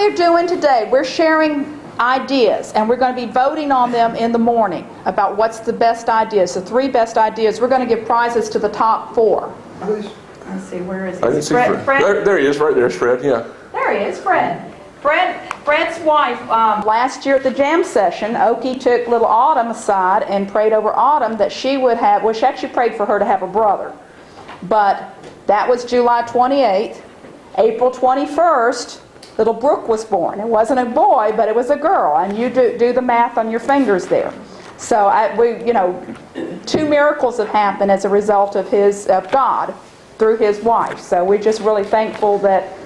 we're doing today, we're sharing ideas, and we're going to be voting on them in the morning about what's the best ideas, the 3 best ideas. We're going to give prizes to the top 4. Let's see, where is he? I didn't see Fred. There he is, right there's Fred, yeah. There he is, Fred. Fred's wife, last year at the jam session, Okie took little Autumn aside and prayed over Autumn that she would have, well, she actually prayed for her to have a brother. But that was July 28th. April 21st, little Brooke was born. It wasn't a boy, but it was a girl. And you do the math on your fingers there. So, 2 miracles have happened as a result of God through his wife. So we're just really thankful that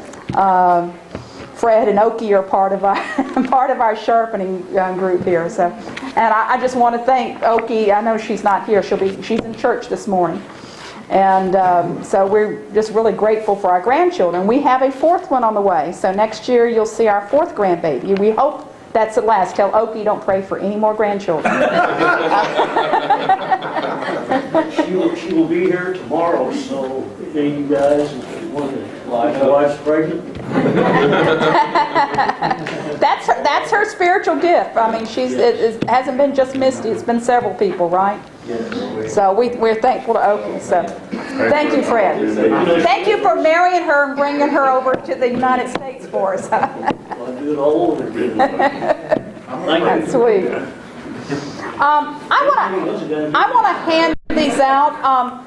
Fred and Okie are part of our sharpening group here. So, and I just want to thank Okie. I know she's not here. She's in church this morning. And so we're just really grateful for our grandchildren. We have a 4th one on the way. So next year you'll see our 4th grandbaby. We hope that's the last. Tell Okie don't pray for any more grandchildren. She will be here tomorrow, so if any of you guys want to lie, my wife's pregnant. That's her spiritual gift. I mean, it hasn't been just Misty. It's been several people, right? Yes. So we're thankful to Okie. So thank you, Fred. Thank you for marrying her and bringing her over to the United States for us. I'll do it all over again. That's sweet. I want to hand these out.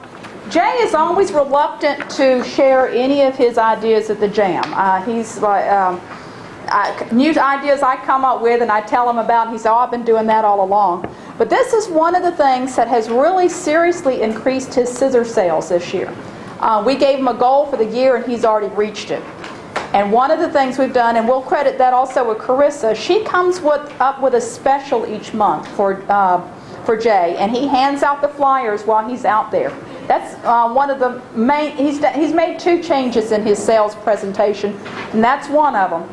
Jay is always reluctant to share any of his ideas at the jam. He's like, new ideas I come up with and I tell him about, and he said, "Oh, I've been doing that all along." But this is one of the things that has really seriously increased his scissor sales this year. We gave him a goal for the year and he's already reached it. And one of the things we've done, and we'll credit that also with Carissa, she comes up with a special each month for Jay, and he hands out the flyers while he's out there. That's one of the main, he's made 2 changes in his sales presentation, and that's one of them.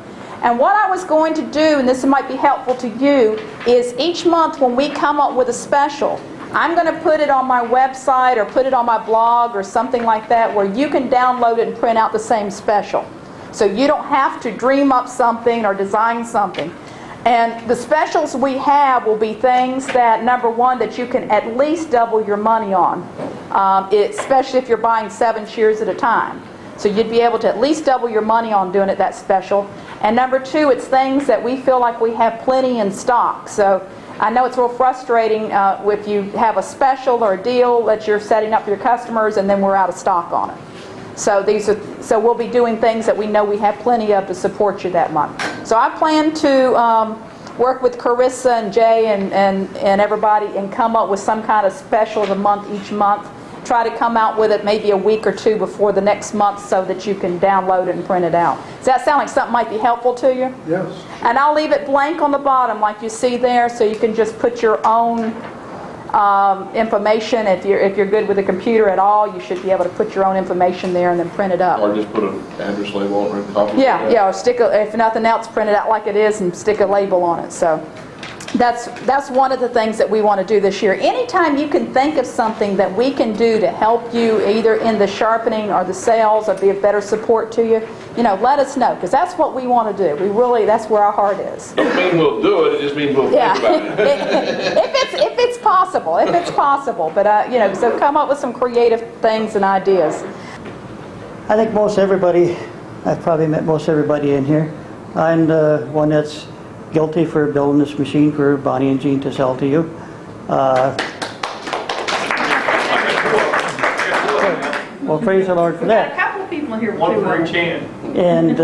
And what I was going to do, and this might be helpful to you, is each month when we come up with a special, I'm going to put it on my website or put it on my blog or something like that where you can download it and print out the same special. So you don't have to dream up something or design something. And the specials we have will be things that, number one, that you can at least double your money on, especially if you're buying 7 shears at a time. So you'd be able to at least double your money on doing it that special. And number 2, it's things that we feel like we have plenty in stock. So I know it's a little frustrating if you have a special or a deal that you're setting up for your customers and then we're out of stock on it. So we'll be doing things that we know we have plenty of to support you that month. So I plan to work with Carissa and Jay and everybody and come up with some kind of special of the month each month. Try to come out with it maybe a week or 2 before the next month so that you can download it and print it out. Does that sound like something might be helpful to you? Yes. And I'll leave it blank on the bottom like you see there, so you can just put your own information. If you're good with the computer at all, you should be able to put your own information there and then print it up. Or just put an address label on it and copy it. Yeah, or if nothing else, print it out like it is and stick a label on it. So that's one of the things that we want to do this year. Anytime you can think of something that we can do to help you either in the sharpening or the sales or be a better support to you, let us know, because that's what we want to do. That's where our heart is. Don't mean we'll do it, it just means we'll think about it. if it's possible. But so come up with some creative things and ideas. I think I've probably met most everybody in here. I'm the one that's guilty for building this machine for Bonnie and Jean to sell to you. Well, praise the Lord for that. A couple of people here. One for each hand. And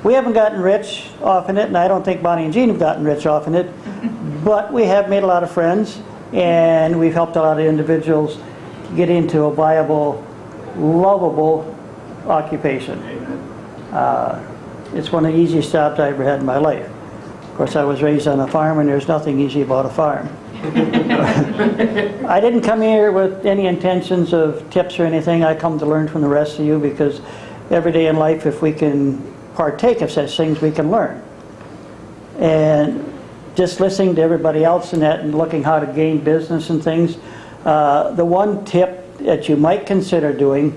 we haven't gotten rich off in it, and I don't think Bonnie and Jean have gotten rich off in it, but we have made a lot of friends, and we've helped a lot of individuals get into a viable, lovable occupation. It's one of the easiest jobs I ever had in my life. Of course, I was raised on a farm, and there's nothing easy about a farm. I didn't come here with any intentions of tips or anything. I come to learn from the rest of you, because every day in life, if we can partake of such things, we can learn. And just listening to everybody else in that and looking how to gain business and things, the one tip that you might consider doing,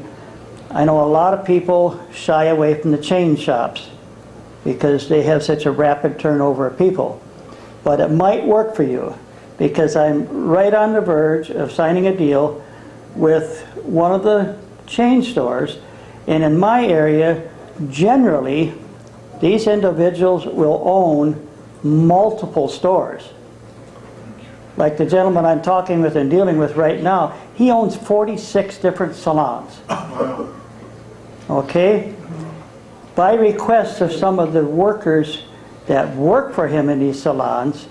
I know a lot of people shy away from the chain shops. because they have such a rapid turnover of people. But it might work for you, because I'm right on the verge of signing a deal with one of the chain stores, and in my area, generally, these individuals will own multiple stores. Like the gentleman I'm talking with and dealing with right now, he owns 46 different salons. Okay? By request of some of the workers that work for him in these salons,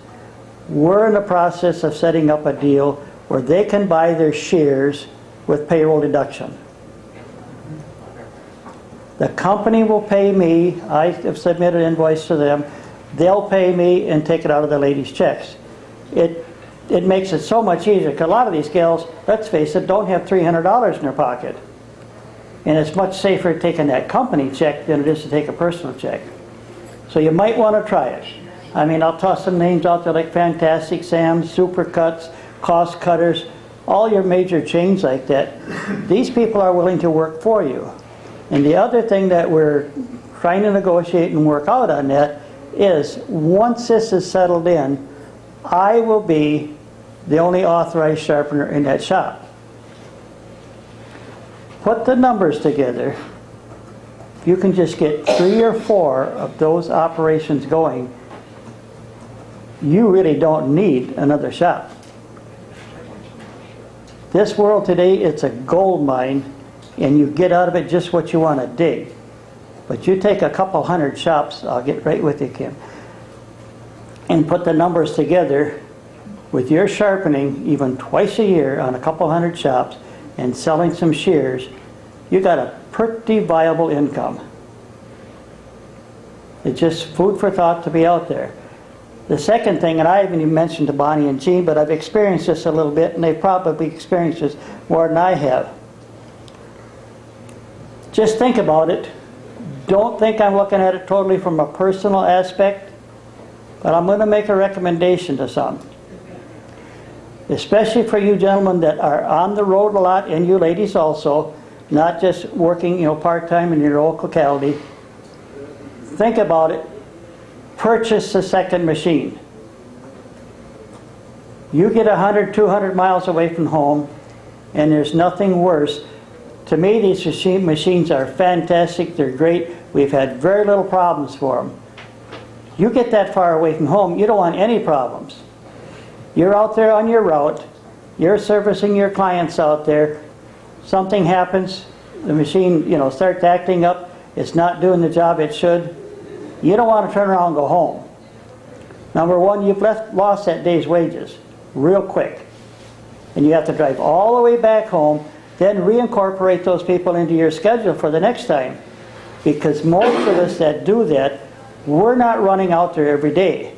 we're in the process of setting up a deal where they can buy their shares with payroll deduction. The company will pay me, I have submitted an invoice to them, they'll pay me and take it out of the ladies' checks. It makes it so much easier, because a lot of these gals, let's face it, don't have $300 in their pocket. And it's much safer taking that company check than it is to take a personal check. So you might want to try it. I mean, I'll toss some names out there like Fantastic Sam's, Supercuts, Cost Cutters, all your major chains like that. These people are willing to work for you. And the other thing that we're trying to negotiate and work out on that is, once this is settled in, I will be the only authorized sharpener in that shop. Put the numbers together. If you can just get 3 or 4 of those operations going, you really don't need another shop. This world today, it's a gold mine, and you get out of it just what you want to dig. But you take a couple hundred shops, I'll get right with you, Kim, and put the numbers together with your sharpening even twice a year on a couple hundred shops and selling some shears, you got a pretty viable income. It's just food for thought to be out there. The second thing, and I haven't even mentioned to Bonnie and Jean, but I've experienced this a little bit, and they've probably experienced this more than I have. Just think about it. Don't think I'm looking at it totally from a personal aspect, but I'm going to make a recommendation to some. Especially for you gentlemen that are on the road a lot, and you ladies also, not just working, part-time in your locality. Think about it. Purchase a second machine. You get 100, 200 miles away from home, and there's nothing worse. To me, these machines are fantastic. They're great. We've had very little problems for them. You get that far away from home, you don't want any problems. You're out there on your route. You're servicing your clients out there. Something happens. The machine, starts acting up. It's not doing the job it should. You don't want to turn around and go home. Number one, you've lost that day's wages real quick. And you have to drive all the way back home, then reincorporate those people into your schedule for the next time. Because most of us that do that, we're not running out there every day.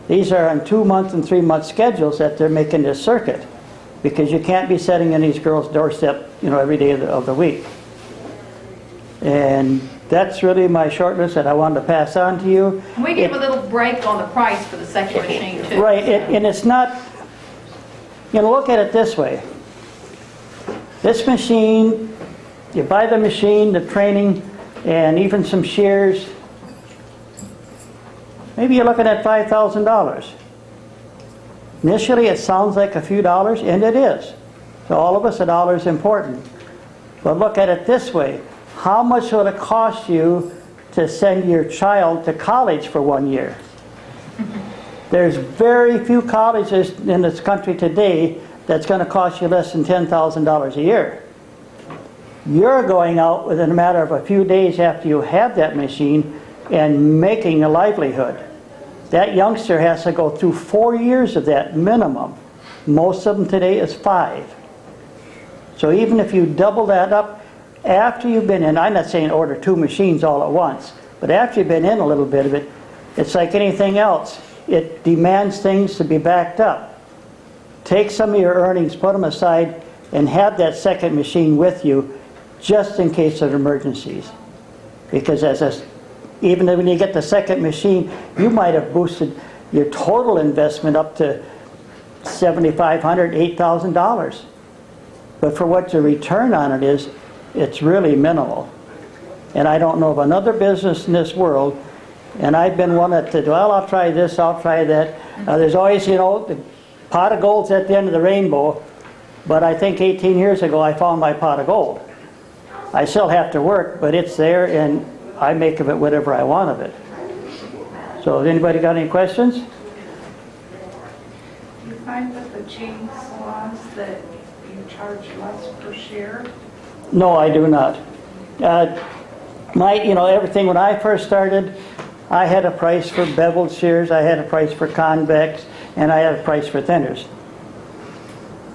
These are on 2-month and 3-month schedules that they're making this circuit. Because you can't be sitting in these girls' doorstep, every day of the week. And that's really my short list that I wanted to pass on to you. And we give a little break on the price for the second machine too. Right, and it's not, look at it this way. This machine, you buy the machine, the training, and even some shears, maybe you're looking at $5,000. Initially it sounds like a few dollars, and it is. To all of us, a dollar is important. But look at it this way. How much will it cost you to send your child to college for 1 year? There's very few colleges in this country today that's going to cost you less than $10,000 a year. You're going out within a matter of a few days after you have that machine and making a livelihood. That youngster has to go through 4 years of that minimum. Most of them today is 5. So even if you double that up, after you've been in, I'm not saying order 2 machines all at once, but after you've been in a little bit of it, it's like anything else. It demands things to be backed up. Take some of your earnings, put them aside, and have that second machine with you just in case of emergencies. Because even when you get the second machine, you might have boosted your total investment up to $7,500, $8,000. But for what your return on it is, it's really minimal. And I don't know of another business in this world And I've been one that said, well, I'll try this, I'll try that. There's always, you know, the pot of gold's at the end of the rainbow. But I think 18 years ago I found my pot of gold. I still have to work, but it's there, and I make of it whatever I want of it. So has anybody got any questions? Do you find with the chain salons that you charge less per share? No, I do not. You know, everything when I first started, I had a price for beveled shears, I had a price for convex, and I had a price for thinners.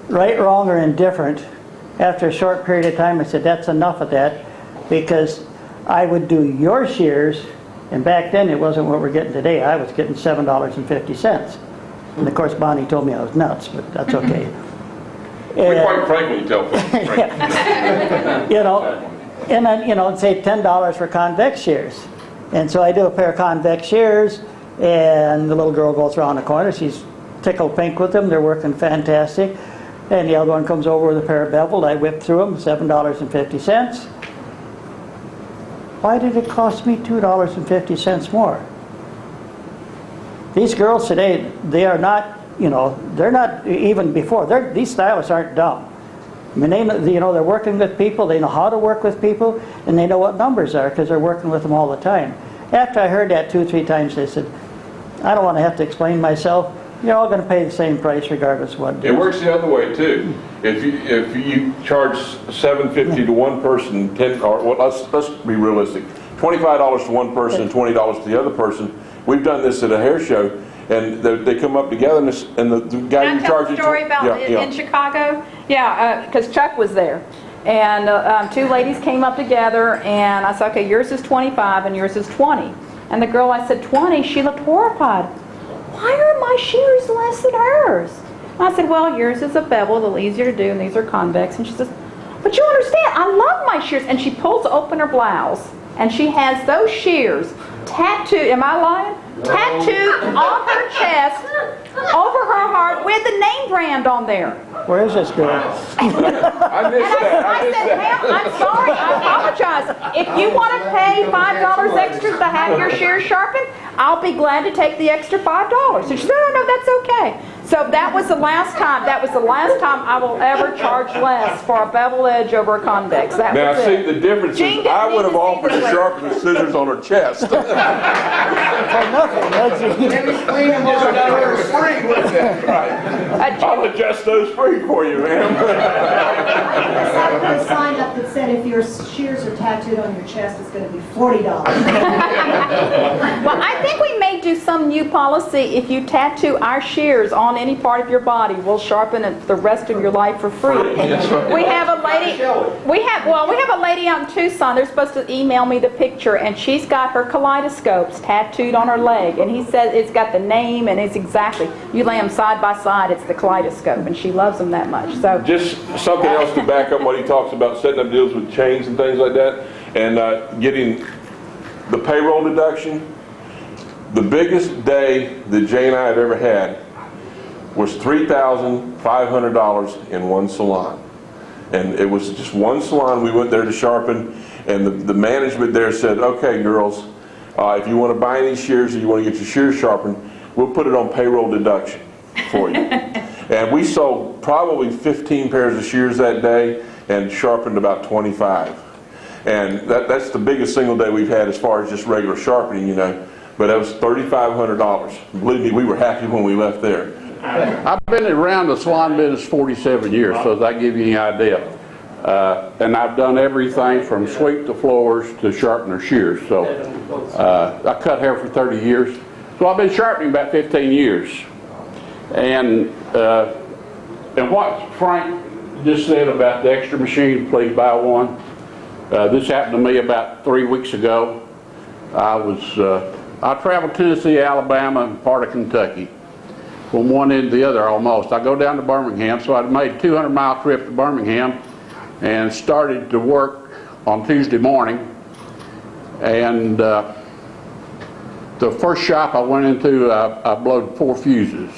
Right, wrong, or indifferent, after a short period of time I said that's enough of that, because I would do your shears, and back then it wasn't what we're getting today. I was getting $7.50. And of course Bonnie told me I was nuts, but that's okay. We quite frankly tell folks. You know, and then, you know, say $10 for convex shears. And so I do a pair of convex shears, and the little girl goes around the corner. She's tickled pink with them. They're working fantastic. And the other one comes over with a pair of beveled. I whip through them, $7.50. Why did it cost me $2.50 more? These girls today, they are not, you know, they're not even before. These stylists aren't dumb. I mean, you know, they're working with people, they know how to work with people, and they know what numbers are because they're working with them all the time. After I heard that 2 or 3 times, they said, I don't want to have to explain myself. You're all going to pay the same price regardless of what. It works the other way too. If you charge $7.50 to one person, let's be realistic, $25 to one person and $20 to the other person. We've done this at a hair show, and they come up together, and the guy Can I you tell charge a story about in Chicago? Yeah, because Chuck was there. And 2 ladies came up together, and I said, okay, yours is 25 and yours is 20. And the girl, I said 20, she looked horrified. Why are my shears less than hers? And I said, well, yours is a bevel, a little easier to do, and these are convex. And she says, but you understand, I love my shears. And she pulls open her blouse, and she has those shears tattooed, am I lying? Tattooed on her chest, over her heart, with the name brand on there. Where is this girl? I missed that. I said, ma'am, I'm sorry, I apologize. If you want to pay $5 extra to have your shears sharpened, I'll be glad to take the extra $5. And she said, no, that's okay. So that was the last time I will ever charge less for a bevel edge over a convex. That Now, was see, it. the difference Jean is didn't I would need have to see offered the to sharpen the scissors on her chest. For nothing, that's it. I'll adjust those free for you, ma'am. I put a sign up that said if your shears are tattooed on your chest, it's going to be $40. Well, I think we may do some new policy. If you tattoo our shears on any part of your body, we'll sharpen it the rest of your life for free. We have a lady. We have a lady out in Tucson. They're supposed to email me the picture, and she's got her kaleidoscopes tattooed on her leg, and he says it's got the name, and it's exactly. You lay them side by side, it's the kaleidoscope, and she loves them that much. So Just something else to back up what he talks about, setting up deals with chains and things like that, and getting the payroll deduction. The biggest day that Jay and I have ever had was $3,500 in one salon. And it was just one salon. We went there to sharpen, and the management there said, okay, girls, if you want to buy any shears or you want to get your shears sharpened, we'll put it on payroll deduction for you. And we sold probably 15 pairs of shears that day and sharpened about 25. And that's the biggest single day we've had as far as just regular sharpening, you know. But that was $3,500. Believe me, we were happy when we left there. I've been around the salon business 47 years, so that gives you any idea. And I've done everything from sweep the floors to sharpener shears. So I cut hair for 30 years. So I've been sharpening about 15 years. And what Frank just said about the extra machine, please buy one. This happened to me about 3 weeks ago. I traveled Tennessee, Alabama, and part of Kentucky. From one end to the other almost. I go down to Birmingham, so I'd made a 200-mile trip to Birmingham and started to work on Tuesday morning. And the first shop I went into, I blowed 4 fuses.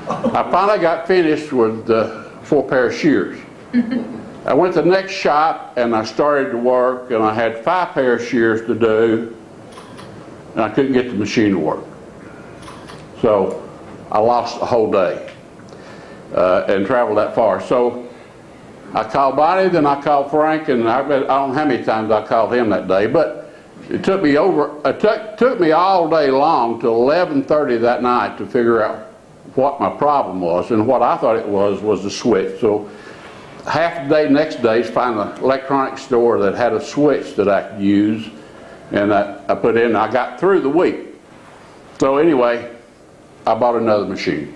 I finally got finished with 4 pair of shears. I went to the next shop and I started to work, and I had 5 pair of shears to do. and I couldn't get the machine to work. So I lost a whole day and traveled that far. So I called Bonnie, then I called Frank, and I don't know how many times I called him that day, but it took me took me all day long till 11:30 that night to figure out what my problem was, and what I thought it was the switch. So half the day, next day, is find an electronics store that had a switch that I could use, and I put in. I got through the week. So anyway, I bought another machine.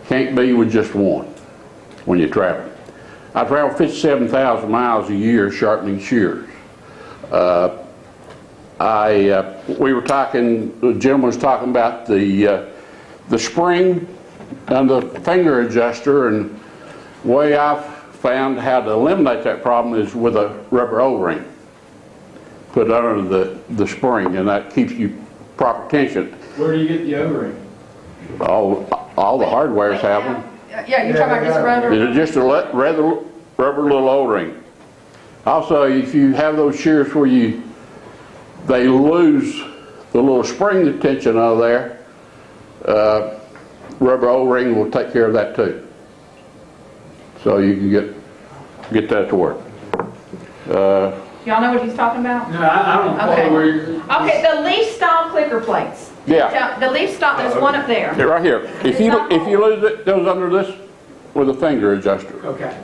Can't be with just one when you travel. I travel 57,000 miles a year sharpening shears. We were talking, Jim was talking about the spring and the finger adjuster, and the way I've found how to eliminate that problem is with a rubber O-ring put under the spring, and that keeps you proper tension. Where do you get the O-ring? All the hardwares have them. Yeah, you're talking about this rubber? It's just a rubber little O-ring. Also, if you have those shears where they lose the little spring tension out of there, rubber O-ring will take care of that too. So you can get that to work. Y'all know what he's talking about? No, I don't follow Okay. where you're... Okay, the leaf style clicker plates. Yeah. The leaf style, there's one up there. Right here. If you lose it, it goes under this with a finger adjuster. Okay,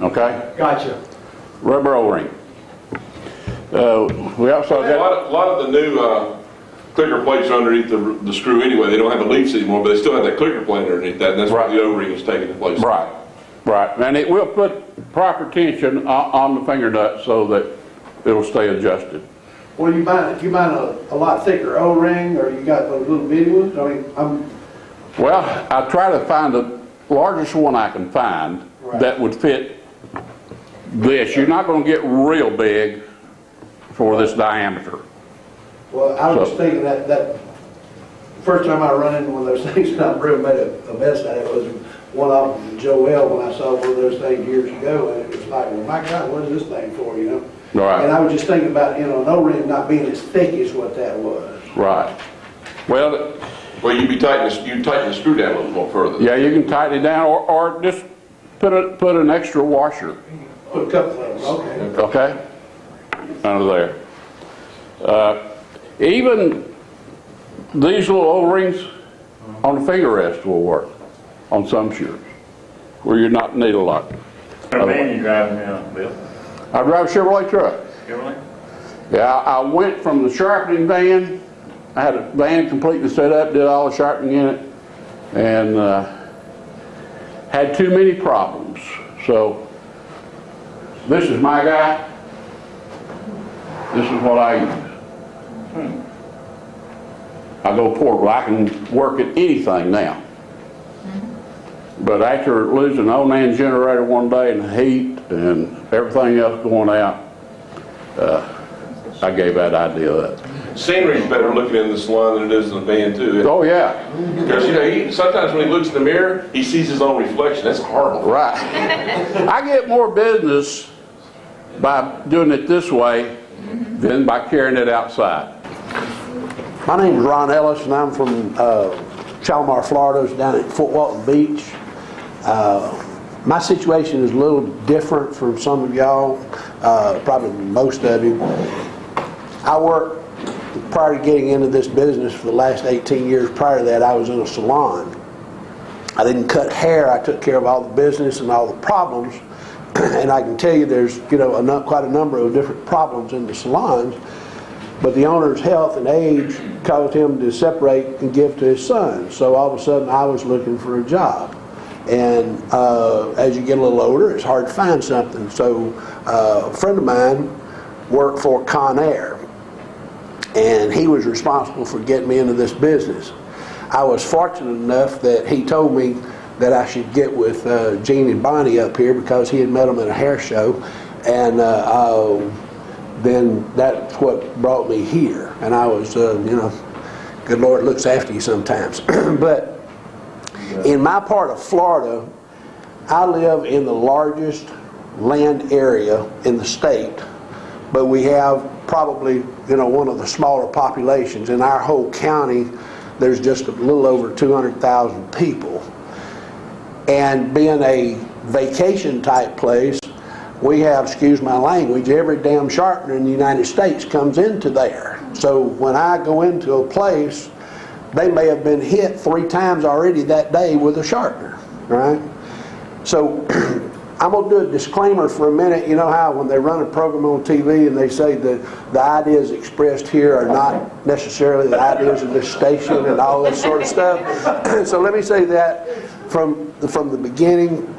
Okay? gotcha. Rubber O-ring. We also A got... lot of the new clicker plates are underneath the screw anyway. They don't have the leads anymore, but they still have that clicker plate underneath that, and that's Right. where the O-ring is taking place. Right. Right. And it will put proper tension on the finger nut so that it'll stay adjusted. Well, you buying a lot thicker O-ring, or you got those little bitty ones? I mean, Well, I try to find the largest one I can find that would fit this. You're not going to get real big for this diameter. well, I was just thinking that first time I run into one of those things, and I really made a mess out of it, was one of them, Joel, when I saw one of those things years ago, and it was like, well, my God, what is this thing for, you know? Right. And I was just thinking about, an O-ring not being as thick as what that was. Right. Well, You tighten the screw down a little more further. yeah, you can tighten it down, or just put an extra washer. Put a couple of them, okay. Okay? Under there. Even these little O-rings on the finger rest will work on some shears where you're not need a lot. What van you driving now, Bill? I drive a Chevrolet truck. Chevrolet? Yeah, I went from the sharpening van. I had a van completely set up, did all the sharpening in it, and had too many problems. So this is my guy. This is what I use. I go portable. I can work at anything now. But after losing an old man generator one day and the heat and everything else going out, I gave that idea up. Scenery's better looking in the salon than it is in the van too. Oh yeah. Because sometimes when he looks in the mirror, he sees his own reflection. That's horrible. Right. I get more business by doing it this way than by carrying it outside. My name is Ron Ellis, and I'm from Shalimar, Florida, down at Fort Walton Beach. My situation is a little different from some of y'all, probably most of you. I worked, prior to getting into this business, for the last 18 years prior to that, I was in a salon. I didn't cut hair. I took care of all the business and all the problems. And I can tell you there's quite a number of different problems in the salons. But the owner's health and age caused him to separate and give to his son. So all of a sudden I was looking for a job. And as you get a little older, it's hard to find something. So a friend of mine worked for Conair, and he was responsible for getting me into this business. I was fortunate enough that he told me that I should get with Gene and Bonnie up here because he had met them at a hair show, and then that's what brought me here. And I was, good Lord looks after you sometimes. But in my part of Florida, I live in the largest land area in the state, but we have probably, one of the smaller populations. In our whole county, there's just a little over 200,000 people. And being a vacation type place, we have, excuse my language, every damn sharpener in the United States comes into there. So when I go into a place, they may have been hit 3 times already that day with a sharpener, right? So I'm going to do a disclaimer for a minute. You know how when they run a program on TV and they say that the ideas expressed here are not necessarily the ideas of this station and all this sort of stuff? So let me say that from the beginning.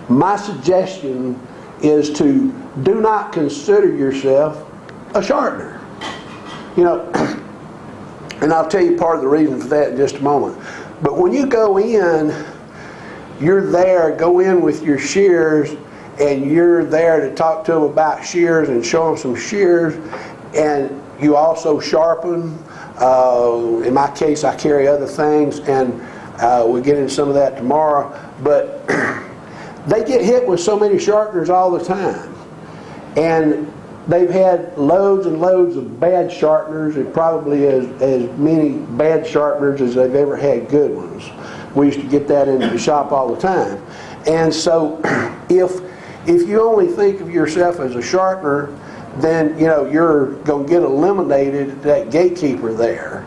My suggestion is to do not consider yourself a sharpener. And I'll tell you part of the reason for that in just a moment. But when you go in, you're there, go in with your shears, and you're there to talk to them about shears and show them some shears, and you also sharpen. In my case, I carry other things, and we'll get into some of that tomorrow. But they get hit with so many sharpeners all the time. And they've had loads and loads of bad sharpeners, and probably as many bad sharpeners as they've ever had good ones. We used to get that into the shop all the time. And so if you only think of yourself as a sharpener, then you're going to get eliminated, that gatekeeper there.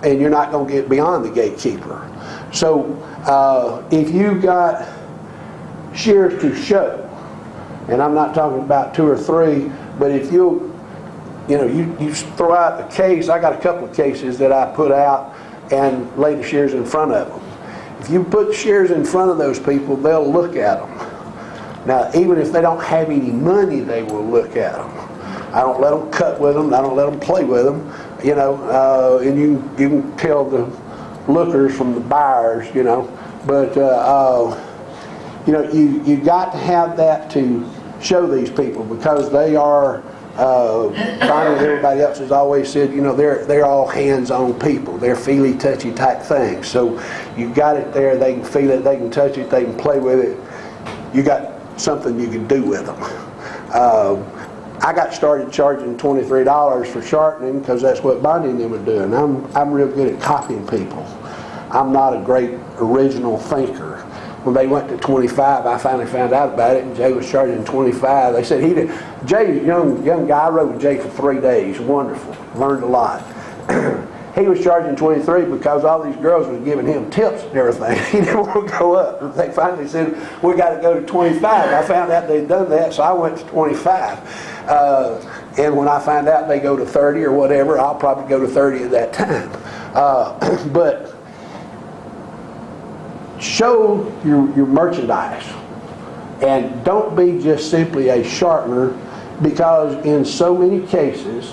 And you're not going to get beyond the gatekeeper. So if you got shears to show, and I'm not talking about 2 or 3, but if you throw out the case, I got a couple of cases that I put out and lay the shears in front of them. If you put the shears in front of those people, they'll look at them. Now, even if they don't have any money, they will look at them. I don't let them cut with them. I don't let them play with them. And you can tell the lookers from the buyers. But you got to have that to show these people, because they are. Bonnie and everybody else has always said, they're all hands-on people. They're feely, touchy type things. So you got it there. They can feel it. They can touch it. They can play with it. You got something you can do with them. I got started charging $23 for sharpening because that's what Bonnie and them were doing. I'm real good at copying people. I'm not a great original thinker. When they went to 25, I finally found out about it, and Jay was charging 25. They said Jay, young guy, I rode with Jay for 3 days. Wonderful. Learned a lot. He was charging 23 because all these girls was giving him tips and everything. He didn't want to go up. They finally said, we got to go to 25. I found out they'd done that, so I went to 25. And when I find out they go to 30 or whatever, I'll probably go to 30 at that time. But show your merchandise, and don't be just simply a sharpener, because in so many cases,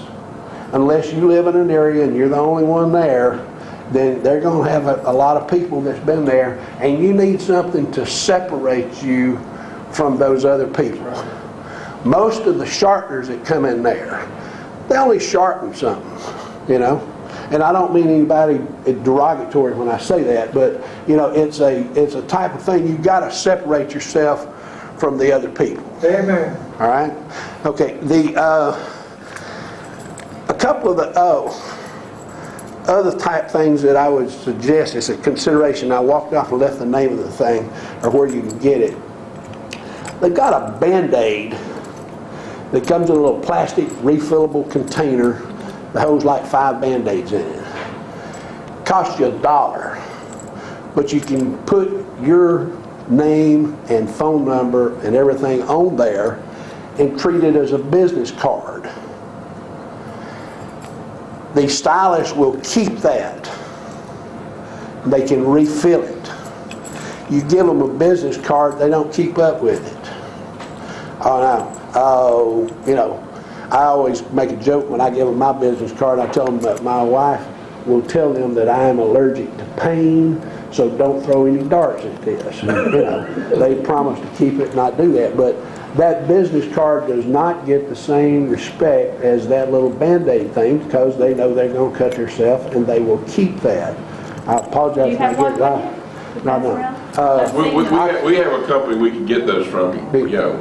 unless you live in an area and you're the only one there, then they're going to have a lot of people that's been there, and you need something to separate you from those other people. Most of the sharpeners that come in there, they only sharpen something, And I don't mean anybody derogatory when I say that, but it's a type of thing. You've got to separate yourself from the other people. Amen. All right. Okay. A couple of the other type things that I would suggest as a consideration. I walked off and left the name of the thing or where you can get it. They've got a Band-Aid that comes in a little plastic refillable container. The holds like 5 Band-Aids in it. Costs you $1, but you can put your name and phone number and everything on there and treat it as a business card. The stylist will keep that. They can refill it. You give them a business card, they don't keep up with it. I always make a joke when I give them my business card. I tell them that my wife will tell them that I am allergic to pain, so don't throw any darts at this. They promise to keep it, not do that. But that business card does not get the same respect as that little Band-Aid thing, because they know they're going to cut themselves, and they will keep that. I apologize. Do you have one? We have a company we can get those from.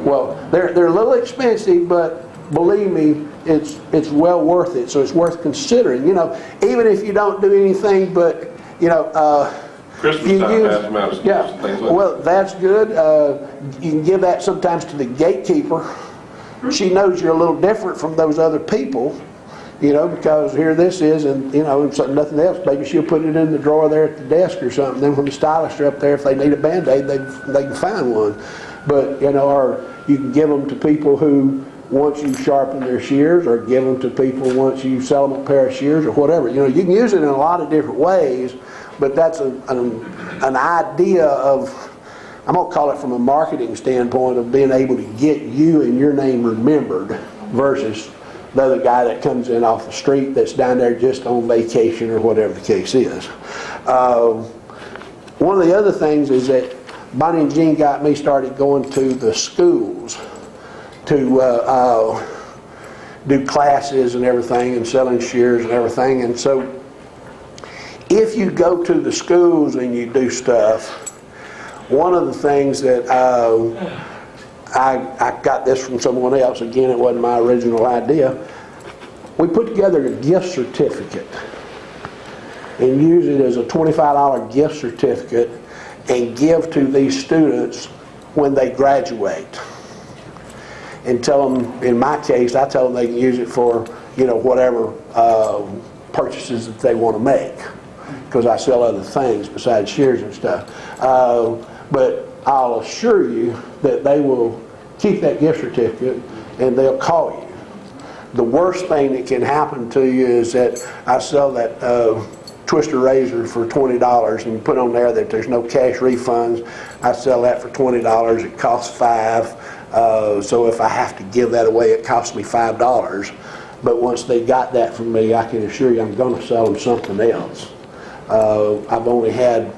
Well, they're a little expensive, but believe me, it's well worth it. So it's worth considering. You know, even if you don't do anything but, you know, Christmas you time use, pass them out as yeah, gifts and things like well, that's good. You can give that sometimes to the gatekeeper. She knows you're a little different from those other people, you know, because here this is, and you know, if nothing else, maybe she'll put it in the drawer there at the desk or something. Then when the stylists are up there, if they need a Band-Aid, they can find one. But you know, or you can give them to people who once you sharpen their shears, or give them to people once you sell them a pair of shears, or whatever. You know, you can use it in a lot of different ways. But that's an idea of, I'm going to call it from a marketing standpoint, of being able to get you and your name remembered versus the other guy that comes in off the street that's down there just on vacation or whatever the case is. One of the other things is that Bonnie and Jean got me started going to the schools to do classes and everything and selling shears and everything. And so if you go to the schools and you do stuff, one of the things that I got this from someone else, again it wasn't my original idea, we put together a gift certificate and use it as a $25 gift certificate and give to these students when they graduate. And tell them, in my case, I tell them they can use it for, you know, whatever purchases that they want to make. Because I sell other things besides shears and stuff. But I'll assure you that they will keep that gift certificate and they'll call you. The worst thing that can happen to you is that I sell that twister razor for $20 and you put on there that there's no cash refunds. I sell that for $20. It costs $5. So if I have to give that away, it costs me $5. But once they got that from me, I can assure you I'm going to sell them something else. I've only had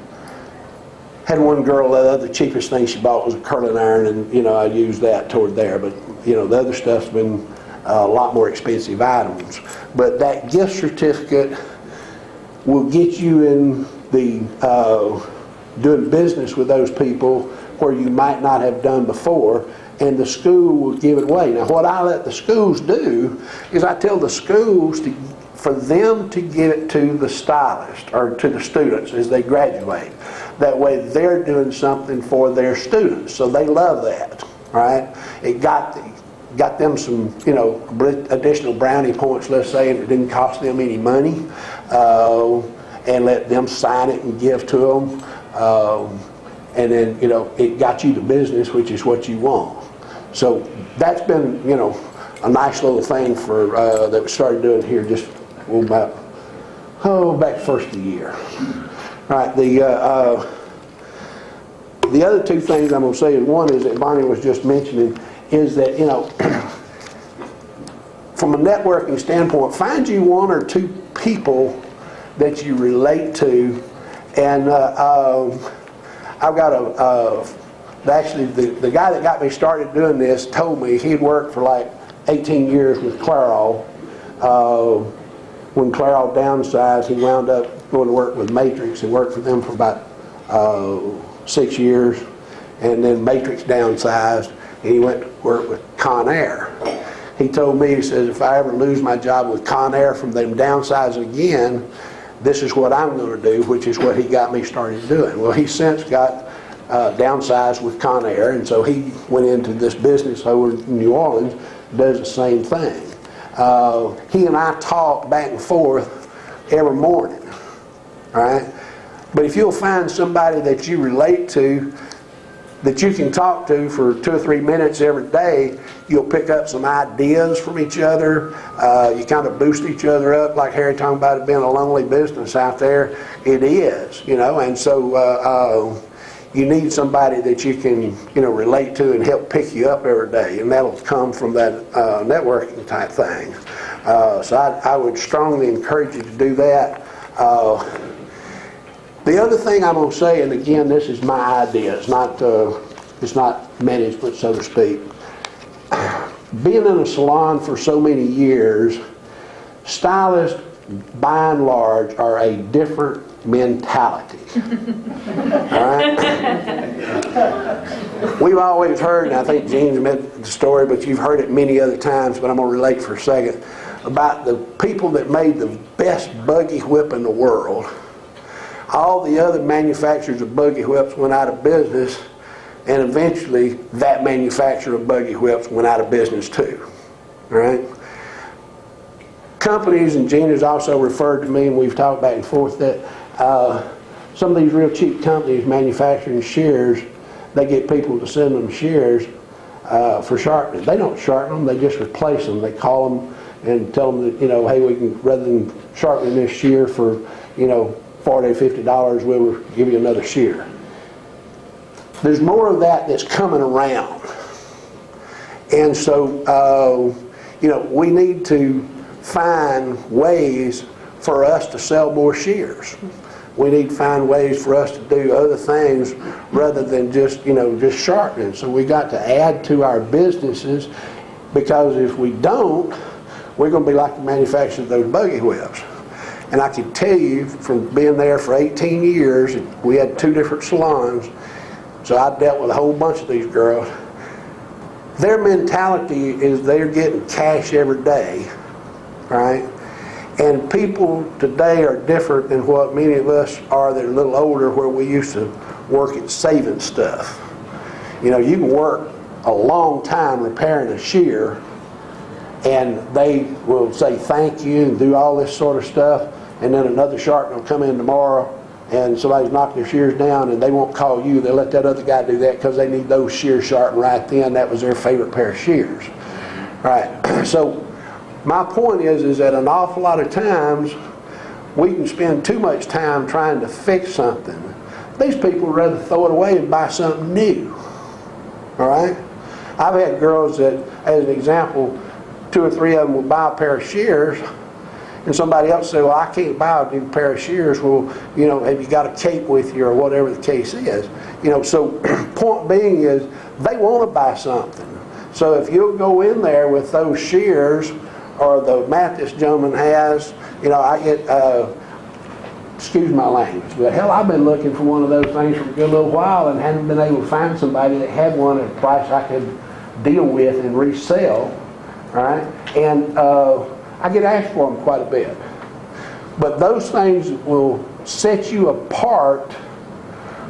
one girl, the cheapest thing she bought was a curling iron, and you know, I used that toward there, but you know, the other stuff's been a lot more expensive items. But that gift certificate will get you in the doing business with those people where you might not have done before, and the school will give it away. Now what I let the schools do is I tell the schools for them to give it to the stylist or to the students as they graduate. That way they're doing something for their students, so they love that, right? It got them some, you know, additional brownie points, let's say, and it didn't cost them any money, and let them sign it and give to them, and then, you know, it got you the business, which is what you want. So that's been, you know, a nice little thing for that we started doing here just back first of the year. All right, the other two things I'm going to say is, one is that Bonnie was just mentioning, is that, you know, from a networking standpoint, find you one or two people that you relate to, and I've got actually the guy that got me started doing this told me he'd worked for like 18 years with Clairol. When Clairol downsized, he wound up going to work with Matrix and worked for them for about 6 years, and then Matrix downsized and he went to work with Conair. He told me, he says, if I ever lose my job with Conair from them downsizing again, this is what I'm going to do, which is what he got me started doing. Well, he's since got downsized with Conair, and so he went into this business over in New Orleans, does the same thing. He and I talk back and forth every morning, all right? But if you'll find somebody that you relate to, that you can talk to for 2 or 3 minutes every day, you'll pick up some ideas from each other. You kind of boost each other up, like Harry talking about it being a lonely business out there. It is, you know, and so you need somebody that you can, you know, relate to and help pick you up every day, and that'll come from that networking type thing. So I would strongly encourage you to do that. The other thing I'm going to say, and again, this is my idea, it's not management, so to speak. Being in a salon for so many years, stylists, by and large, are a different mentality. All right? We've always heard, and I think Gene's met the story, but you've heard it many other times, but I'm going to relate for a second, about the people that made the best buggy whip in the world. All the other manufacturers of buggy whips went out of business, and eventually that manufacturer of buggy whips went out of business too. Right? Companies, and Gene has also referred to me, and we've talked back and forth, that some of these real cheap companies manufacturing shears, they get people to send them shears for sharpening. They don't sharpen them, they just replace them. They call them and tell them that, hey, we can, rather than sharpening this shear for, $40, $50, we'll give you another shear. There's more of that that's coming around. And so, we need to find ways for us to sell more shears. We need to find ways for us to do other things rather than just sharpening. So we got to add to our businesses, because if we don't, we're going to be like the manufacturers of those buggy whips. And I can tell you from being there for 18 years, we had 2 different salons, so I dealt with a whole bunch of these girls. Their mentality is they're getting cash every day, right? And people today are different than what many of us are that are a little older, where we used to work at saving stuff. You can work a long time repairing a shear, and they will say thank you and do all this sort of stuff, and then another sharpener will come in tomorrow and somebody's knocked their shears down and they won't call you. They'll let that other guy do that because they need those shears sharpened right then. That was their favorite pair of shears. All right, so my point is that an awful lot of times we can spend too much time trying to fix something. These people would rather throw it away and buy something new. All right? I've had girls that, as an example, 2 or 3 of them will buy a pair of shears, and somebody else say, well, I can't buy a new pair of shears. Well, have you got a cape with you, or whatever the case is. So point being is they want to buy something. So if you'll go in there with those shears or the mat this gentleman has, I get, excuse my language, but hell, I've been looking for one of those things for a good little while and hadn't been able to find somebody that had one at a price I could deal with and resell. Right? And I get asked for them quite a bit. But those things will set you apart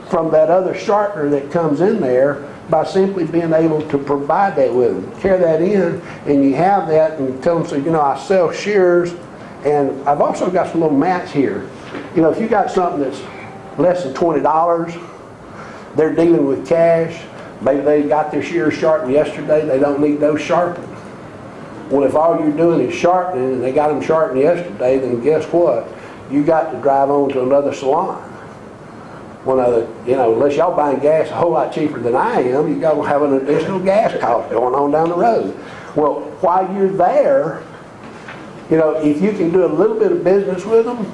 from that other sharpener that comes in there by simply being able to provide that with them. Carry that in, and you have that, and tell them, so, I sell shears, and I've also got some little mats here. If you got something that's less than $20, they're dealing with cash. Maybe they got their shears sharpened yesterday, they don't need those sharpened. Well, if all you're doing is sharpening and they got them sharpened yesterday, then guess what? You got to drive on to another salon. Well, unless y'all buying gas a whole lot cheaper than I am, you got to have an additional gas cost going on down the road. Well, while you're there, if you can do a little bit of business with them,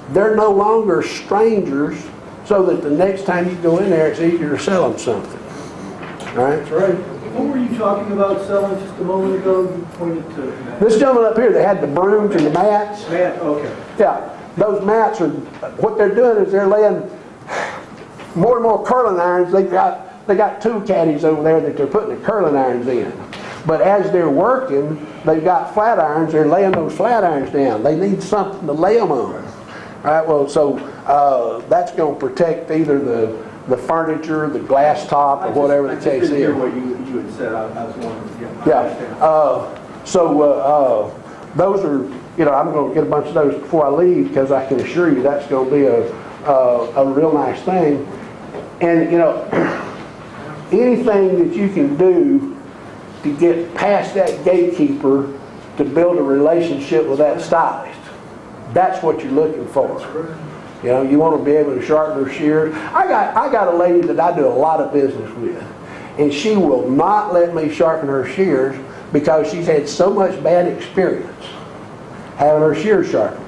they're no longer strangers, so that the next time you go in there, it's easier to sell them something. All right? That's right. What were you talking about selling just a moment ago? You pointed to this gentleman up here, they had the brooms and the mats. mat. Okay. Yeah, those mats are, what they're doing is they're laying more and more curling irons. They got tool caddies over there that they're putting the curling irons in. But as they're working, they've got flat irons. They're laying those flat irons down. They need something to lay them on. All right, well, so that's going to protect either the furniture, the glass top, or whatever the case is. I just didn't hear what you had said. I was wondering. Those are, I'm going to get a bunch of those before I leave, because I can assure you that's going to be a real nice thing. And anything that you can do to get past that gatekeeper to build a relationship with that stylist, that's what you're looking for. You want to be able to sharpen her shears. I got a lady that I do a lot of business with, and she will not let me sharpen her shears because she's had so much bad experience having her shears sharpened.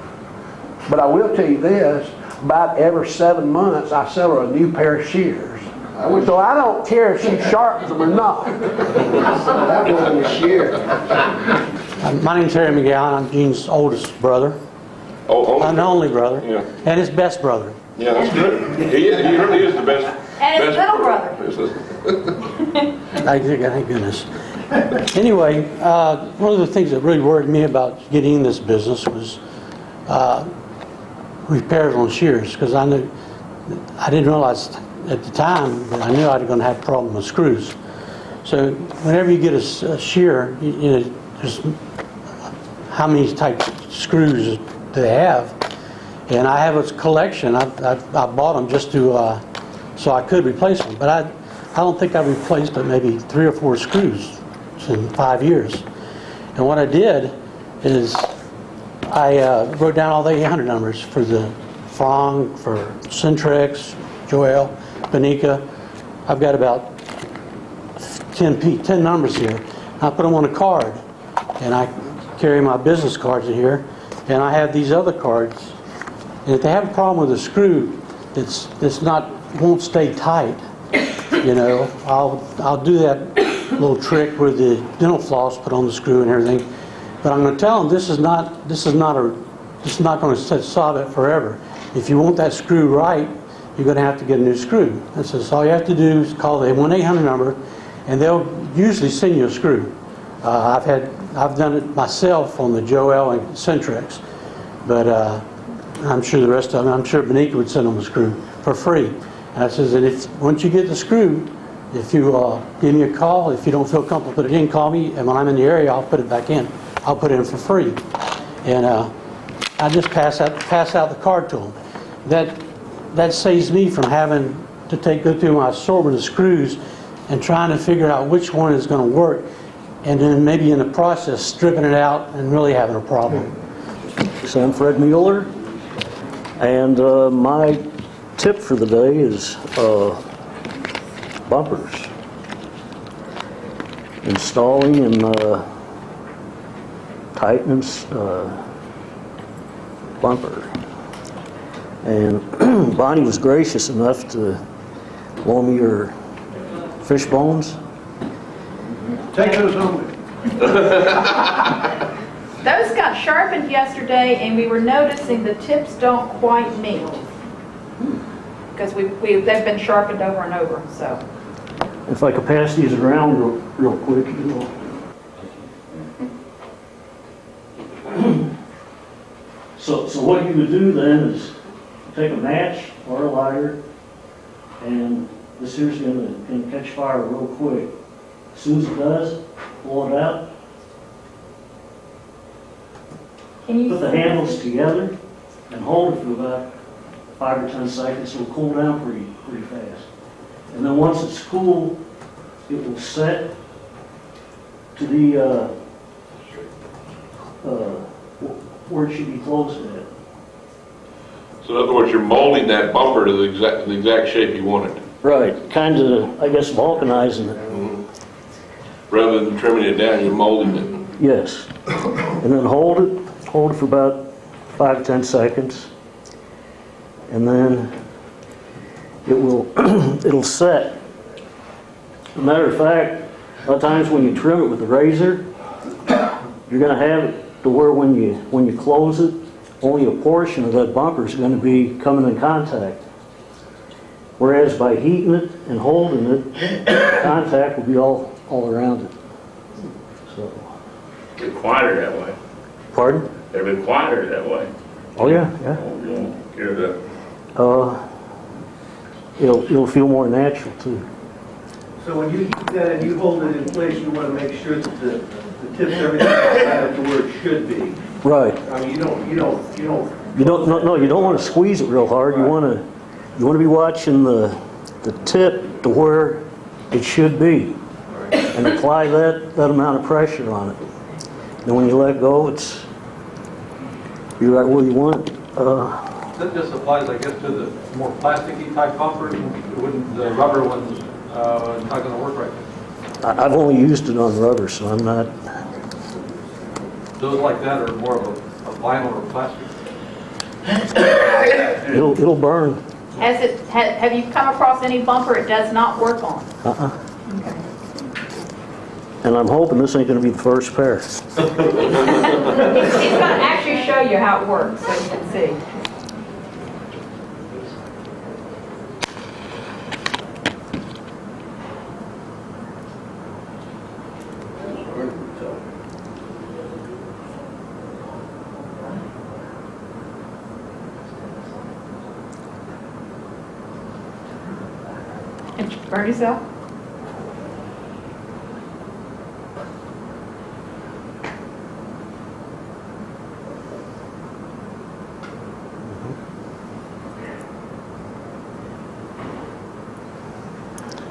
But I will tell you this, about every 7 months I sell her a new pair of shears. So I don't care if she sharpens them or not. That wasn't a shear. My name's Harry Megowan. I'm Gene's oldest brother. Oh, An only brother. Yeah. And his best brother. Yeah, that's good. He really is the best. And his little brother. Thank goodness. Anyway, one of the things that really worried me about getting in this business was repairs on shears, because I didn't realize at the time that I knew I was going to have a problem with screws. So whenever you get a shear, you know, there's how many types of screws do they have, and I have a collection. I bought them just to so I could replace them, but I don't think I've replaced but maybe 3 or 4 screws in 5 years. And what I did is I wrote down all the 800 numbers for the Fong, for Centrex, Joel, Bonika. I've got about 10 numbers here. I put them on a card, and I carry my business cards in here, and I have these other cards. And if they have a problem with a screw that's not won't stay tight, you know, I'll do that little trick where the dental floss put on the screw and everything. But I'm going to tell them this is not going to solve it forever. If you want that screw right, you're going to have to get a new screw. And so all you have to do is call the 1-800 number, and they'll usually send you a screw. I've done it myself on the Joel and Centrex, but I'm sure the rest of them, I'm sure Bonika would send them a screw for free. And I says, and if once you get the screw, if you give me a call, if you don't feel comfortable put it in, call me, and when I'm in the area, I'll put it back in. I'll put it in for free. And I just pass out the card to them. That saves me from having to go through my assortment of screws and trying to figure out which one is going to work, and then maybe in the process stripping it out and really having a problem. So I'm Fred Mueller, and my tip for the day is bumpers. Installing and tightening bumper. And Bonnie was gracious enough to loan me her fish bones. Take those home with you. Those got sharpened yesterday, and we were noticing the tips don't quite meet. Because they've been sharpened over and over, so. If I could pass these around real quick, you know. So what you would do then is take a match or a lighter, and this here's going to catch fire real quick. As soon as it does, pull it out. Put the handles together and hold it for about 5 or 10 seconds. It'll cool down pretty fast. And then once it's cool, it will set to the where it should be closed at. So in other words, you're molding that bumper to the exact shape you want it, Right, kind of, I guess, vulcanizing it. rather than trimming it down. You're molding it. Yes. And then hold it for about 5 to 10 seconds. And then it will it'll set. As a matter of fact, a lot of times when you trim it with a razor, you're going to have it to where when you close it, only a portion of that bumper is going to be coming in contact. Whereas by heating it and holding it, contact will be all around it. So. They're quieter that way. Pardon? They've been quieter that way. Oh yeah, yeah. Oh, you don't hear that. It'll feel more natural too. So when you heat that and you hold it in place, you want to make sure that the tips, everything is right to where it should be. Right. I mean, you don't. You don't want to squeeze it real hard. You want to be watching the tip to where it should be, and apply that amount of pressure on it. And when you let go, you're right where you want it. That just applies, I guess, to the more plasticky type bumpers. The rubber ones not going to work right. I've only used it on rubber, so I'm not. Those like that are more of a vinyl or plastic. It'll burn. Have you come across any bumper it does not work on? Uh-uh. And I'm hoping this ain't gonna be the first pair. He's going to actually show you how it works, so you can see. And burn yourself?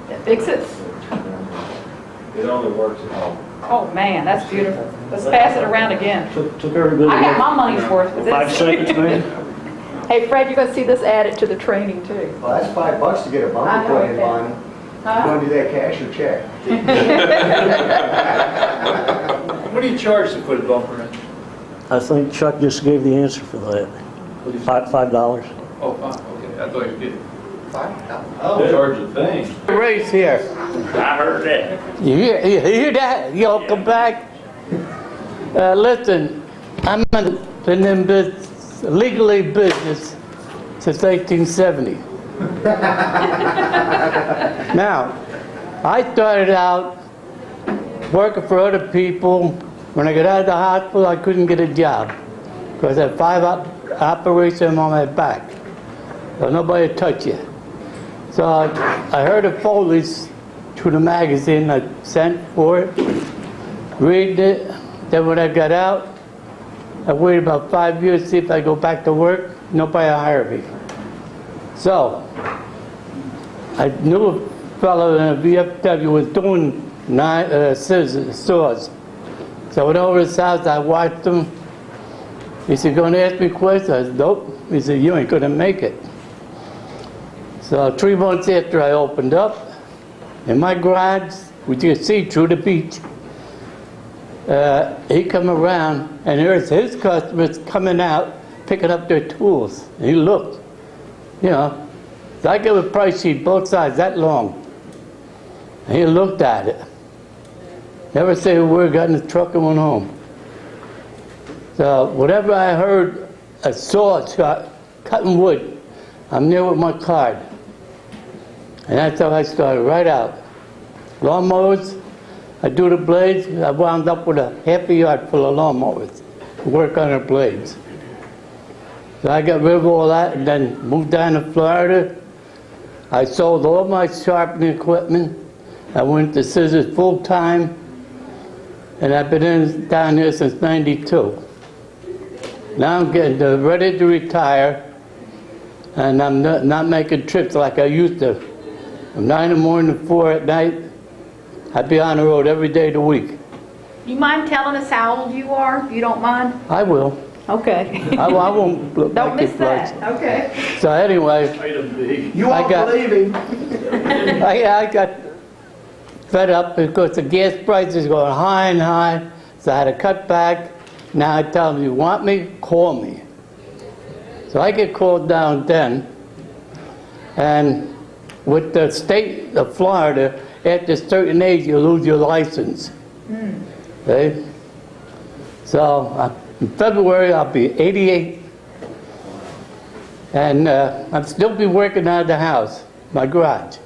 That fixes? It only works at home. Oh, man, that's beautiful. Let's pass it around again. Took everybody. I got my money's worth with this. 5 seconds, maybe? Hey, Fred, you're going to see this added to the training, too. Well, that's $5 to get a I bumper know, put in okay. on. You want to do that cash or check? What do you charge to put a bumper in? I think Chuck just gave the answer for that. $5. Oh, okay, I thought you did. Oh, Charge a thing. Race here. I heard that. You hear that? Y'all come back. Listen, been in business, legally business since 1870. Now, I started out working for other people. When I got out of the hospital, I couldn't get a job because I had 5 operations on my back. So nobody would touch you. So I heard of Foley's through the magazine. I sent for it, read it. Then when I got out, I waited about 5 years to see if I go back to work. Nobody hired me. So I knew a fellow in a VFW was doing scissors, saws. So I went over to his house, I watched him. He said, "Going to ask me questions?" I said, "Nope." He said, "You ain't going to make it." So 3 months after I opened up, in my garage, which you could see through the beach, he come around and there's his customers coming out, picking up their tools. And he looked, you know. So I gave a price sheet both sides that long. And he looked at it. Never said a word, got in the truck and went home. So whatever I heard, a saw shot, cutting wood, I'm there with my card. And that's how I started, right out. Lawnmowers, I do the blades, I wound up with a half a yard full of lawnmowers, work on the blades. So I got rid of all that and then moved down to Florida. I sold all my sharpening equipment. I went to scissors full time. And I've been down here since '92. Now I'm getting ready to retire. And I'm not making trips like I used to. From 9 in the morning to 4 at night, I'd be on the road every day of the week. You mind telling us how old you are, if you don't mind? I will. Okay. I won't Don't make miss it that. like- Okay. So anyway, You I won't got- believe him. I got fed up because the gas price is going high and high, so I had to cut back. Now I tell them, you want me, call me. So I get called down then, and with the state of Florida, after a certain age, you lose your license. Okay? So in February, I'll be 88, and I'll still be working out of the house, my garage,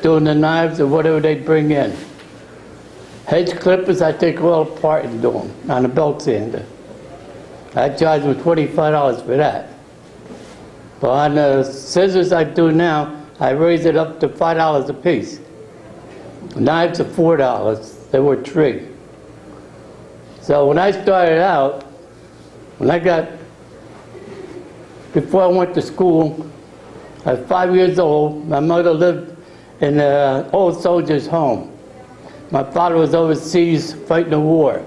doing the knives or whatever they bring in. Hedge clippers, I take all apart and do them on a belt sander. I charge them $25 for that. But on the scissors I do now, I raise it up to $5 a piece. Knives are $4. They were $3. So when I started out, before I went to school, I was 5 years old. My mother lived in an old soldier's home. My father was overseas fighting the war.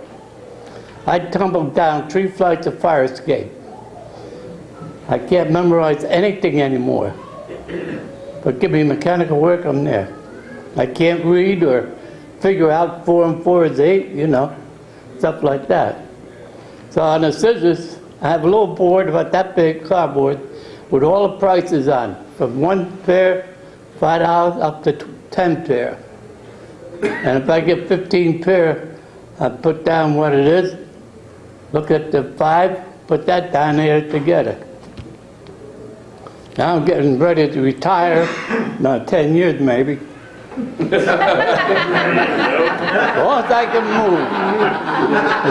I tumbled down 3 flights of fire escape. I can't memorize anything anymore. But give me mechanical work, I'm there. I can't read or figure out 4 and 4 is 8, you know, stuff like that. So on the scissors, I have a little board about that big, cardboard, with all the prices on, from 1 pair, $5 up to 10 pair. And if I get 15 pair, I put down what it is, look at the 5, put that down there together. Now I'm getting ready to retire, not 10 years maybe. Once I can move,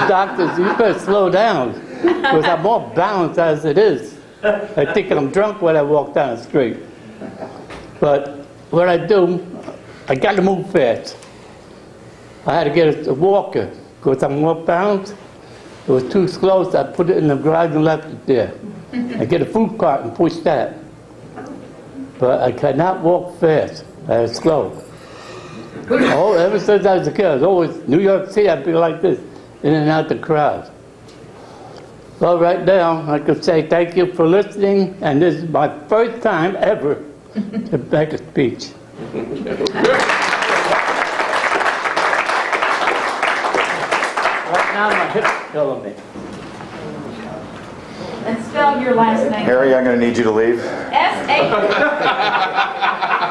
the doctor says, you better slow down, because I'm more balanced as it is. I think I'm drunk when I walk down the street. But what I do, I got to move fast. I had to get a walker, because I'm more balanced. It was too slow, so I put it in the garage and left it there. I get a food cart and push that. But I cannot walk fast. I was slow. Oh, ever since I was a kid, I was always, New York City, I'd be like this, in and out the crowd. Well, right now, I could say thank you for listening, and this is my first time ever to make a speech. Right now, my hip's killing me. And spell your last name. Harry, I'm going to need you to leave. S-A.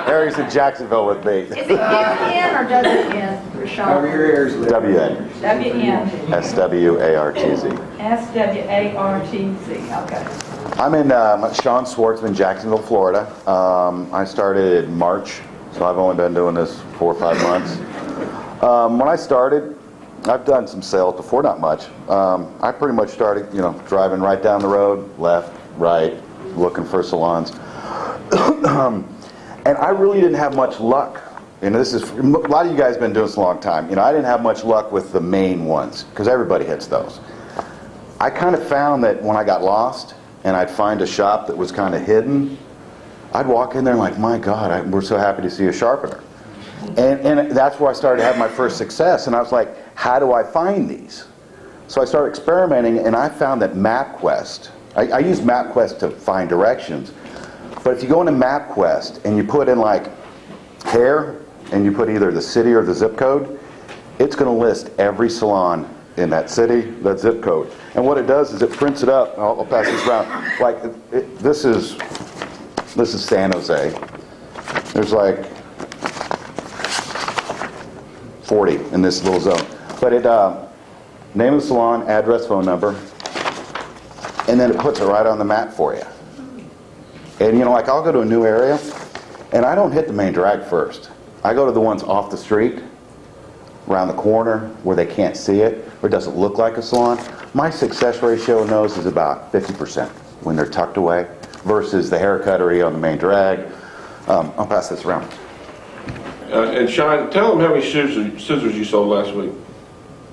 Harry's in Jacksonville with me. Is it U-N or does it N for Sean? W-N. W-N. S-W-A-R-T-Z. S-W-A-R-T-Z, okay. I'm in Sean Schwartzman, Jacksonville, Florida. I started in March, so I've only been doing this 4 or 5 months. When I started, I've done some sales before, not much. I pretty much started, driving right down the road, left, right, looking for salons. And I really didn't have much luck. This is, a lot of you guys have been doing this a long time. I didn't have much luck with the main ones, because everybody hits those. I kind of found that when I got lost, and I'd find a shop that was kind of hidden, I'd walk in there and like, my God, we're so happy to see a sharpener. And that's where I started to have my first success. And I was like, how do I find these? So I started experimenting, and I found that MapQuest, I use MapQuest to find directions. But if you go into MapQuest and you put in like hair, and you put either the city or the zip code, it's going to list every salon in that city, that zip code. And what it does is it prints it up. I'll pass this around. Like this is San Jose. There's like 40 in this little zone. But it name of the salon, address, phone number, and then it puts it right on the map for you. And like I'll go to a new area, and I don't hit the main drag first. I go to the ones off the street, around the corner, where they can't see it, or it doesn't look like a salon. My success ratio in those is about 50% when they're tucked away, versus the haircuttery on the main drag. I'll pass this around. And Sean, tell them how many scissors you sold last week.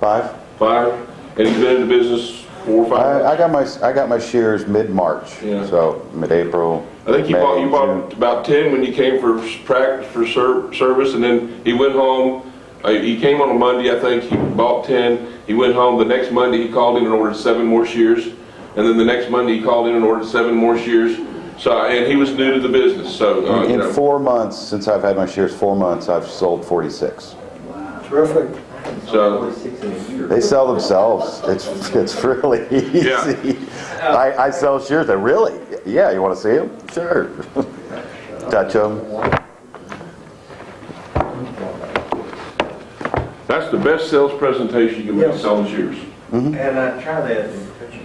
5. 5? And you've been in the business 4 or 5 months? I got my shears mid-March, Yeah. So mid-April. I think you May, bought about 10 when you came for practice for service, and then he went home. He came on a Monday, I think. He bought 10. He went home. The next Monday he called in and ordered 7 more shears, and then the next Monday he called in and ordered 7 more shears. So, and he was new to the business. So in 4 months, since I've had my shears, 4 months, I've sold 46. Terrific. So they sell themselves. It's really easy. Yeah. I sell shears. That really? Yeah. You want to see them? Sure. Touch them. that's the best sales presentation you can make, selling shears. And I try that.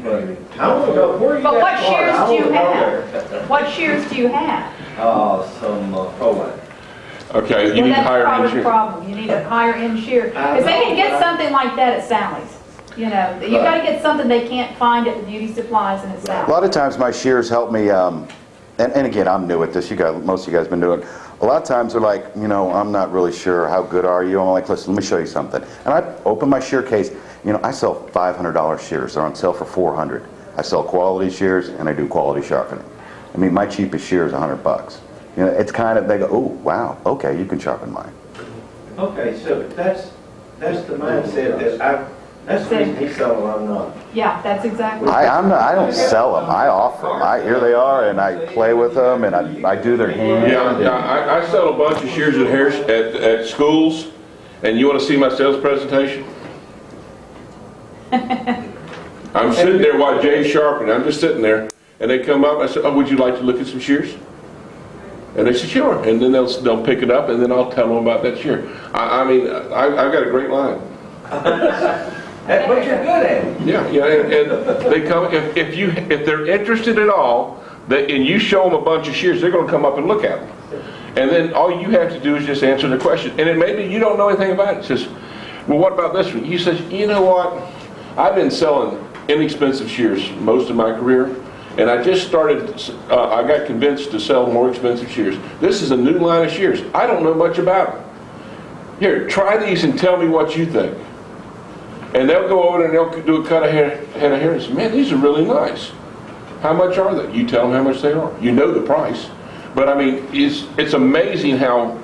I don't know, where are you But at what in Florida? shears I do you wanna know have? there. What shears do you have? Some ProLine. Okay, you Well, need to that's hire an probably the engineer. problem. You need a higher end shear. Because they can get something like that at Sally's. You gotta get something they can't find at the beauty supplies and at A Sally's. lot of times my shears help me, and again, I'm new at this. Most of you guys have been doing it. A lot of times they're like, I'm not really sure, how good are you? I'm like, listen, let me show you something. And I open my shear case. I sell $500 shears. They're on sale for $400. I sell quality shears, and I do quality sharpening. I mean, my cheapest shear is $100. It's kind of, they go, oh, wow, okay, you can sharpen mine. Okay, so that's the mindset that's the reason he's selling, I'm not. Yeah, that's exactly. I don't sell them. I offer them. Here they are, and I play with them, and I do their hands. Yeah, I sell a bunch of shears at schools, and you want to see my sales presentation? I'm sitting there while Jay's sharpening. I'm just sitting there, and they come up. I said, "Oh, would you like to look at some shears?" And they say, sure. And then they'll pick it up, and then I'll tell them about that shear. I've got a great line. But you're good at it. Yeah, and they come, if they're interested at all, and you show them a bunch of shears, they're gonna come up and look at them. And then all you have to do is just answer the question. And it may be you don't know anything about it. It says, well, what about this one? You says, you know what? I've been selling inexpensive shears most of my career, and I just started, I got convinced to sell more expensive shears. This is a new line of shears. I don't know much about them. Here, try these and tell me what you think. And they'll go over there and they'll do a cut of head of hair and say, man, these are really nice. How much are they? You tell them how much they are. You know the price. But I mean, it's amazing how,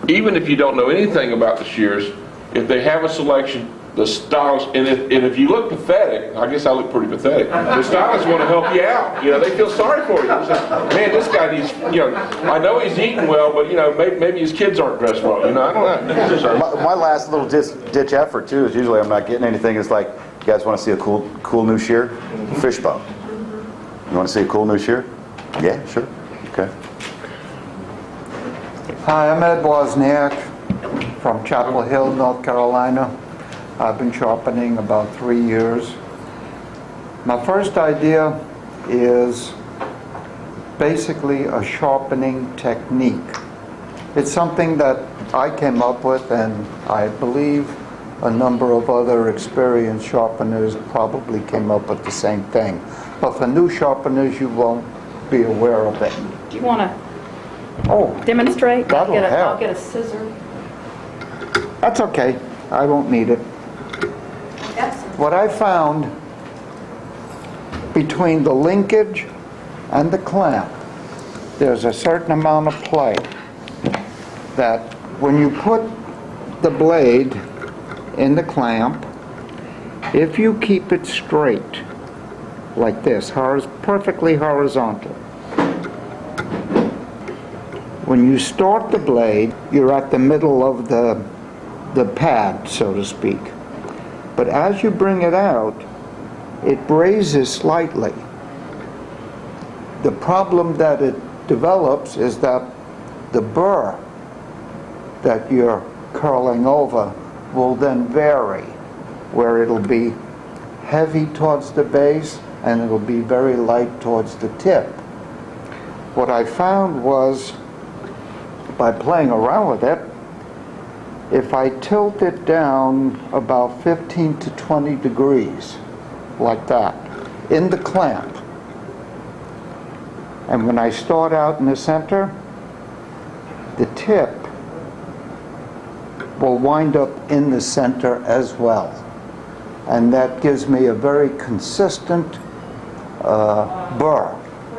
even if you don't know anything about the shears, if they have a selection, the stylists, and if you look pathetic, I guess I look pretty pathetic, the stylists want to help you out. You know, they feel sorry for you. They say, man, this guy needs, I know he's eating well, but maybe his kids aren't dressed well. I don't know. So, My last little ditch effort too is usually I'm not getting anything. It's like, you guys want to see a cool new shear? Fishbone. You want to see a cool new shear? Yeah, sure. Okay. Hi, I'm Ed Wozniak from Chapel Hill, North Carolina. I've been sharpening about 3 years. My first idea is basically a sharpening technique. It's something that I came up with, and I believe a number of other experienced sharpeners probably came up with the same thing. But for new sharpeners, you won't be aware of it. Do you want to demonstrate? That'll help. I'll get a scissor. That's okay. I won't need it. What I found between the linkage and the clamp, there's a certain amount of play that when you put the blade in the clamp, if you keep it straight like this, perfectly horizontal, when you start the blade, you're at the middle of the pad, so to speak. But as you bring it out, it raises slightly. The problem that it develops is that the burr that you're curling over will then vary, where it'll be heavy towards the base and it'll be very light towards the tip. What I found was, by playing around with it, if I tilt it down about 15 to 20 degrees, like that, in the clamp, and when I start out in the center, the tip will wind up in the center as well. And that gives me a very consistent burr.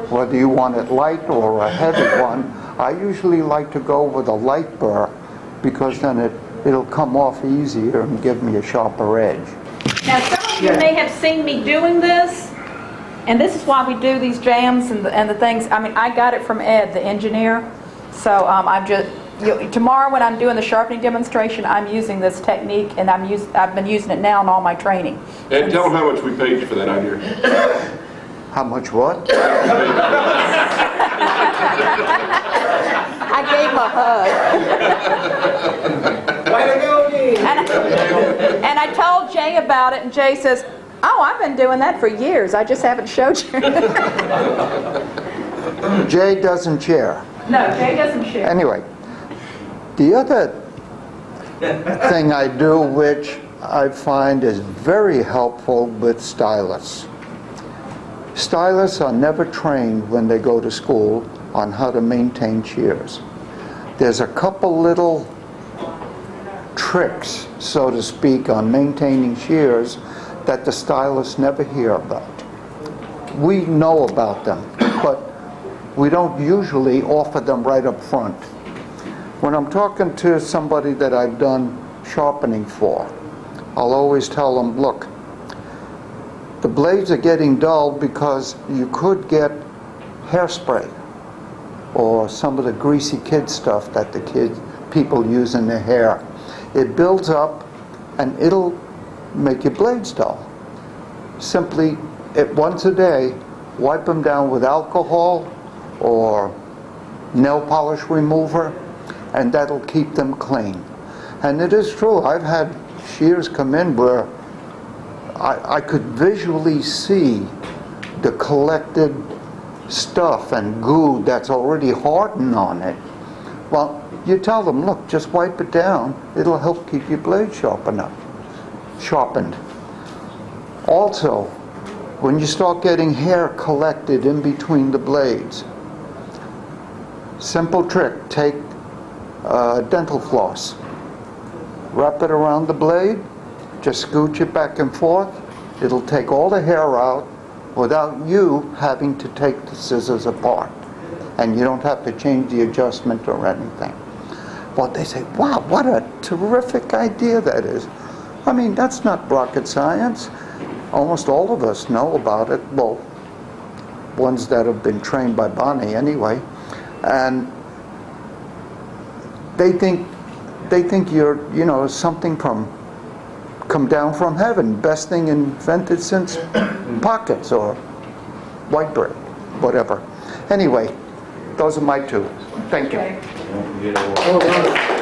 Whether you want it light or a heavy one, I usually like to go with a light burr because then it'll come off easier and give me a sharper edge. Now, some of you may have seen me doing this, and this is why we do these jams and the things. I mean, I got it from Ed, the engineer. So tomorrow when I'm doing the sharpening demonstration, I'm using this technique, and I've been using it now in all my training. And tell them how much we paid you for that idea. How much what? I gave him a hug. Way to go, Dean! And I told Jay about it, and Jay says, oh, I've been doing that for years. I just haven't showed you. Jay doesn't share. No, Jay doesn't share. Anyway, the other thing I do, which I find is very helpful with stylists. Stylists are never trained when they go to school on how to maintain shears. There's a couple little tricks, so to speak, on maintaining shears that the stylists never hear about. We know about them, but we don't usually offer them right up front. When I'm talking to somebody that I've done sharpening for, I'll always tell them, look, the blades are getting dull because you could get hairspray or some of the greasy kid stuff that people use in their hair. It builds up and it'll make your blades dull. Simply, once a day, wipe them down with alcohol or nail polish remover, and that'll keep them clean. And it is true, I've had shears come in where I could visually see the collected stuff and goo that's already hardened on it. Well, you tell them, look, just wipe it down. It'll help keep your blade sharpened. Also, when you start getting hair collected in between the blades, simple trick, take dental floss, wrap it around the blade, just scooch it back and forth. It'll take all the hair out without you having to take the scissors apart. And you don't have to change the adjustment or anything. But they say, wow, what a terrific idea that is. I mean, that's not rocket science. Almost all of us know about it. Well, ones that have been trained by Bonnie anyway. And they think you're, you know, something come down from heaven, best thing invented since pockets or white bread, whatever. Anyway, those are my two. Thank you. Okay.